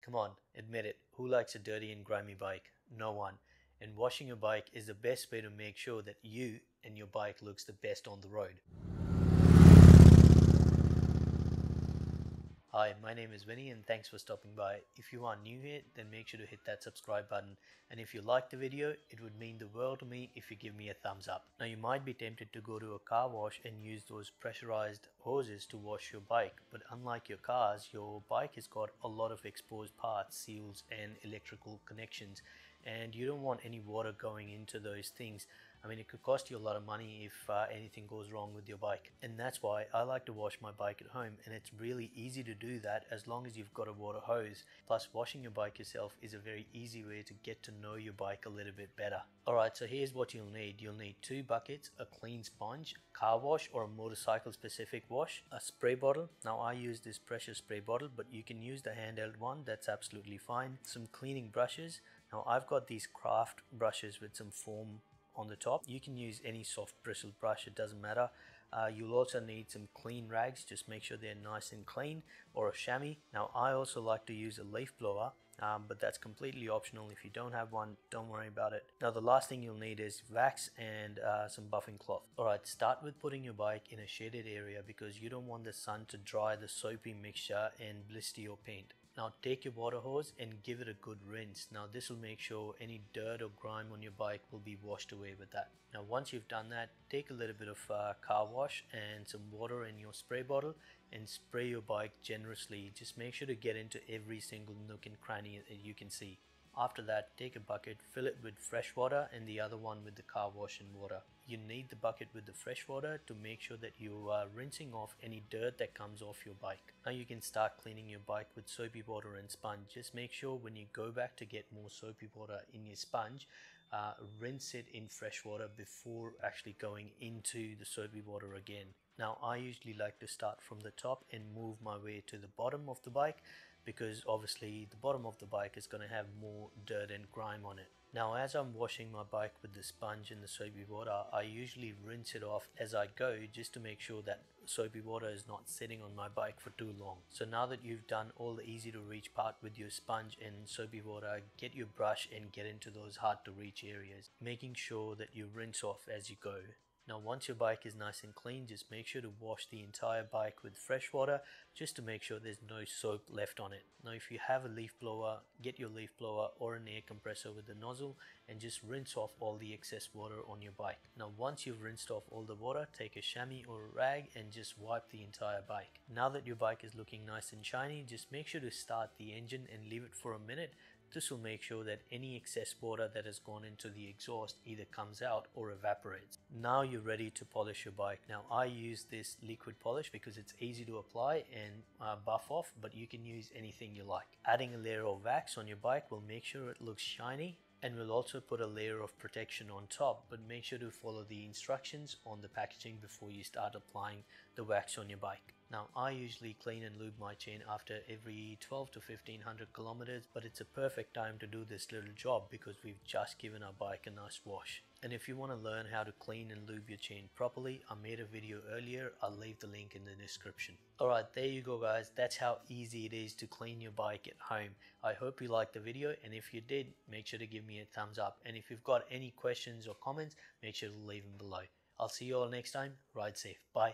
Come on, admit it. Who likes a dirty and grimy bike? No one. And washing your bike is the best way to make sure that you and your bike looks the best on the road. Hi, my name is Vinny and thanks for stopping by. If you are new here, then make sure to hit that subscribe button. And if you like the video, it would mean the world to me if you give me a thumbs up. Now you might be tempted to go to a car wash and use those pressurized hoses to wash your bike. But unlike your cars, your bike has got a lot of exposed parts, seals and electrical connections. And you don't want any water going into those things. I mean, it could cost you a lot of money if anything goes wrong with your bike. And that's why I like to wash my bike at home, and it's really easy to do that as long as you've got a water hose. Plus, washing your bike yourself is a very easy way to get to know your bike a little bit better. Alright, so here's what you'll need. You'll need 2 buckets, a clean sponge, car wash or a motorcycle specific wash, a spray bottle. Now I use this pressure spray bottle, but you can use the handheld one, that's absolutely fine. Some cleaning brushes. Now I've got these craft brushes with some foam on the top. You can use any soft bristled brush, it doesn't matter. You'll also need some clean rags, just make sure they're nice and clean, or a chamois. Now I also like to use a leaf blower, but that's completely optional. If you don't have one, don't worry about it. Now the last thing you'll need is wax and some buffing cloth. Alright, start with putting your bike in a shaded area because you don't want the sun to dry the soapy mixture and blister your paint. Now take your water hose and give it a good rinse. Now this will make sure any dirt or grime on your bike will be washed away with that. Now once you've done that, take a little bit of car wash and some water in your spray bottle and spray your bike generously. Just make sure to get into every single nook and cranny that you can see. After that, take a bucket, fill it with fresh water and the other one with the car wash and water. You need the bucket with the fresh water to make sure that you are rinsing off any dirt that comes off your bike. Now you can start cleaning your bike with soapy water and sponge. Just make sure when you go back to get more soapy water in your sponge, rinse it in fresh water before actually going into the soapy water again. Now I usually like to start from the top and move my way to the bottom of the bike, because obviously the bottom of the bike is going to have more dirt and grime on it. Now as I'm washing my bike with the sponge and the soapy water, I usually rinse it off as I go just to make sure that soapy water is not sitting on my bike for too long. So now that you've done all the easy to reach part with your sponge and soapy water, get your brush and get into those hard to reach areas, making sure that you rinse off as you go. Now once your bike is nice and clean, just make sure to wash the entire bike with fresh water just to make sure there's no soap left on it. Now if you have a leaf blower, get your leaf blower or an air compressor with the nozzle and just rinse off all the excess water on your bike. Now once you've rinsed off all the water, take a chamois or a rag and just wipe the entire bike. Now that your bike is looking nice and shiny, just make sure to start the engine and leave it for a minute. This will make sure that any excess water that has gone into the exhaust either comes out or evaporates. Now you're ready to polish your bike. Now I use this liquid polish because it's easy to apply and buff off, but you can use anything you like. Adding a layer of wax on your bike will make sure it looks shiny, and we'll also put a layer of protection on top, but make sure to follow the instructions on the packaging before you start applying the wax on your bike. Now I usually clean and lube my chain after every 12 to 1500 kilometers, but it's a perfect time to do this little job because we've just given our bike a nice wash. And if you want to learn how to clean and lube your chain properly, I made a video earlier, I'll leave the link in the description. Alright, there you go guys, that's how easy it is to clean your bike at home. I hope you liked the video, and if you did, make sure to give me a thumbs up. And if you've got any questions or comments, make sure to leave them below. I'll see you all next time, ride safe, bye.